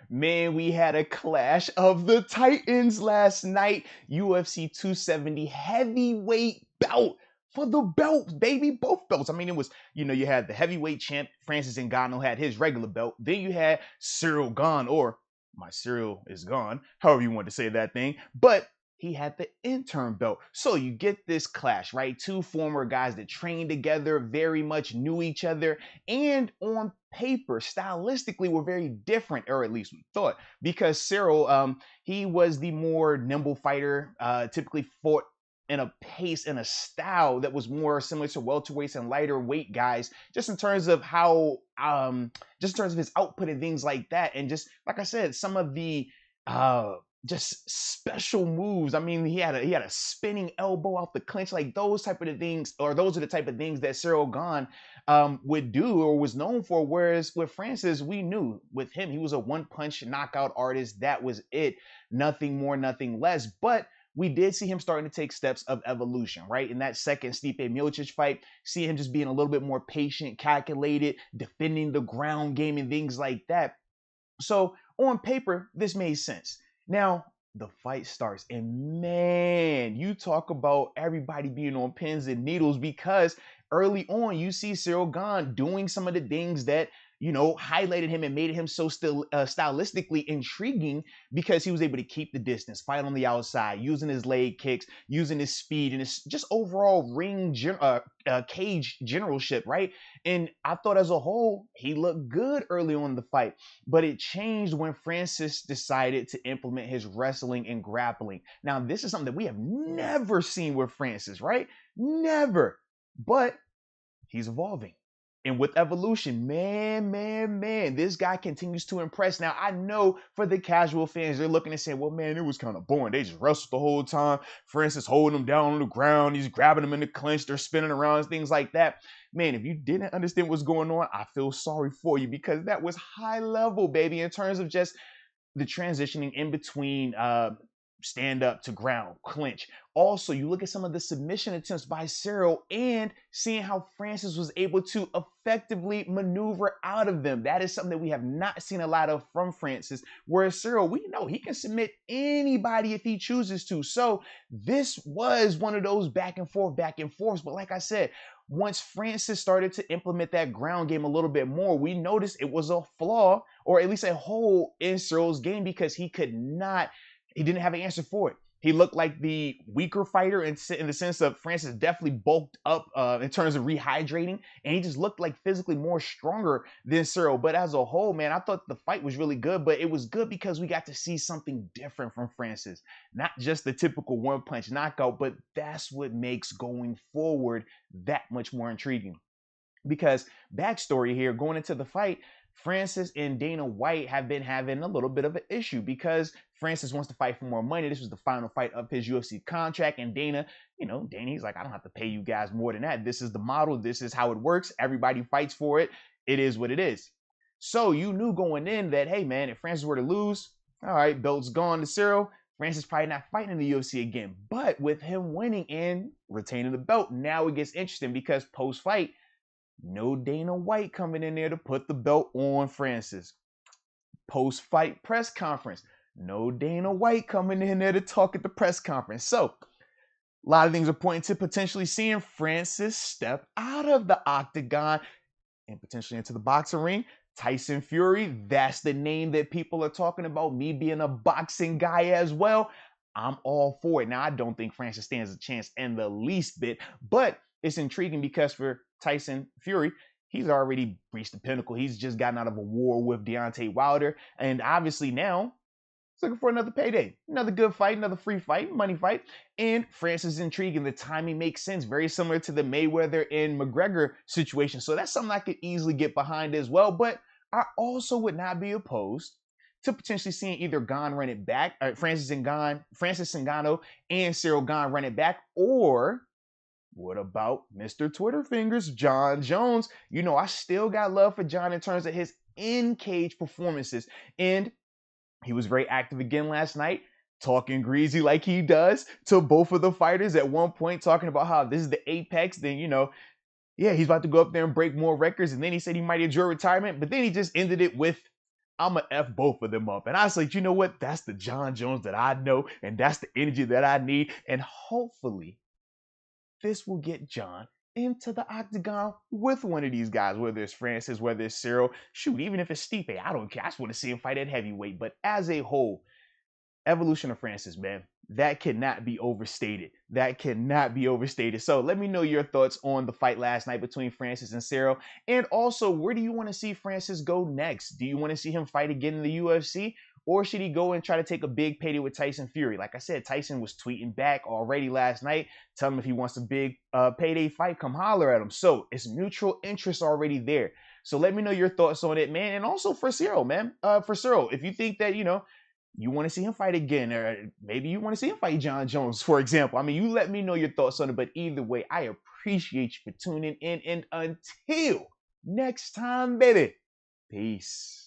Man, we had a clash of the Titans last night. UFC 270 heavyweight bout for the belt, baby. Both belts. I mean, it was, you had the heavyweight champ, Francis Ngannou, had his regular belt. Then you had Ciryl Gane, or my Ciryl is gone, however you want to say that thing. But he had the interim belt. So you get this clash, right? Two former guys that trained together, very much knew each other, and on paper, stylistically, were very different, or at least we thought, because Ciryl, he was the more nimble fighter, typically fought in a pace and a style that was more similar to welterweights and lighter weight guys, just in terms of how, just in terms of his output and things like that, and just like I said, some of the just special moves. I mean, he had a spinning elbow off the clinch, like those type of things, or those are the type of things that Ciryl Gane would do or was known for. Whereas with Francis, we knew with him, he was a one-punch knockout artist. That was it. Nothing more, nothing less. But we did see him starting to take steps of evolution, right? In that second Stipe Miocic fight, see him just being a little bit more patient, calculated, defending the ground game and things like that. So on paper, this made sense. Now, the fight starts, and man, you talk about everybody being on pins and needles, because early on, you see Ciryl Gane doing some of the things that, highlighted him and made him so still stylistically intriguing, because he was able to keep the distance, fight on the outside, using his leg kicks, using his speed, and his just overall cage generalship, right? And I thought as a whole, he looked good early on in the fight, but it changed when Francis decided to implement his wrestling and grappling. Now, this is something that we have never seen with Francis, right? Never. But he's evolving. And with evolution, man, this guy continues to impress. Now, I know for the casual fans, they're looking and saying, well, man, it was kind of boring. They just wrestled the whole time. Francis holding him down on the ground. He's grabbing him in the clinch. They're spinning around, things like that. Man, if you didn't understand what's going on, I feel sorry for you, because that was high level, baby, in terms of just the transitioning in between stand up to ground, clinch. Also, you look at some of the submission attempts by Ciryl and seeing how Francis was able to effectively maneuver out of them. That is something that we have not seen a lot of from Francis, whereas Ciryl, we know he can submit anybody if he chooses to. So this was one of those back and forth. But like I said, once Francis started to implement that ground game a little bit more, we noticed it was a flaw, or at least a hole in Cyryl's game, because he didn't have an answer for it. He looked like the weaker fighter in the sense of Francis definitely bulked up in terms of rehydrating, and he just looked like physically more stronger than Ciryl. But as a whole, man, I thought the fight was really good, but it was good because we got to see something different from Francis. Not just the typical one-punch knockout, but that's what makes going forward that much more intriguing. Because backstory here, going into the fight, Francis and Dana White have been having a little bit of an issue, because Francis wants to fight for more money. This was the final fight of his UFC contract, and Dana, he's like, I don't have to pay you guys more than that. This is the model. This is how it works. Everybody fights for it. It is what it is. So you knew going in that, hey, man, if Francis were to lose, all right, belt's gone to Ciryl. Francis probably not fighting in the UFC again. But with him winning and retaining the belt, now it gets interesting, because post-fight, no Dana White coming in there to put the belt on Francis. Post-fight press conference, no Dana White coming in there to talk at the press conference. So a lot of things are pointing to potentially seeing Francis step out of the octagon and potentially into the boxing ring. Tyson Fury, that's the name that people are talking about. Me being a boxing guy as well, I'm all for it. Now, I don't think Francis stands a chance in the least bit, but it's intriguing because for Tyson Fury, he's already reached the pinnacle. He's just gotten out of a war with Deontay Wilder, and obviously now he's looking for another payday, another good fight, another free fight, money fight. And Francis is intriguing. The timing makes sense, very similar to the Mayweather and McGregor situation. So that's something I could easily get behind as well. But I also would not be opposed to potentially seeing either Gane run it back, or Francis Ngannou and Ciryl Gane run it back, or what about Mr. Twitter Fingers, Jon Jones? I still got love for Jon in terms of his in-cage performances. And he was very active again last night, talking greasy like he does to both of the fighters at one point, talking about how this is the apex. Then, he's about to go up there and break more records. And then he said he might enjoy retirement. But then he just ended it with I'ma F both of them up. And I was like, you know what? That's the Jon Jones that I know, and that's the energy that I need. And hopefully, this will get Jon into the octagon with one of these guys, whether it's Francis, whether it's Ciryl. Shoot, even if it's Stipe, I don't care. I just want to see him fight at heavyweight. But as a whole, evolution of Francis, man, that cannot be overstated. That cannot be overstated. So let me know your thoughts on the fight last night between Francis and Ciryl. And also, where do you want to see Francis go next? Do you want to see him fight again in the UFC? Or should he go and try to take a big payday with Tyson Fury? Like I said, Tyson was tweeting back already last night, telling him if he wants a big payday fight, come holler at him. So it's mutual interest already there. So let me know your thoughts on it, man. And also for Ciryl, man. For Ciryl, if you think that, you want to see him fight again, or maybe you want to see him fight Jon Jones, for example. I mean, you let me know your thoughts on it, but either way, I appreciate you for tuning in, and until next time, baby, peace.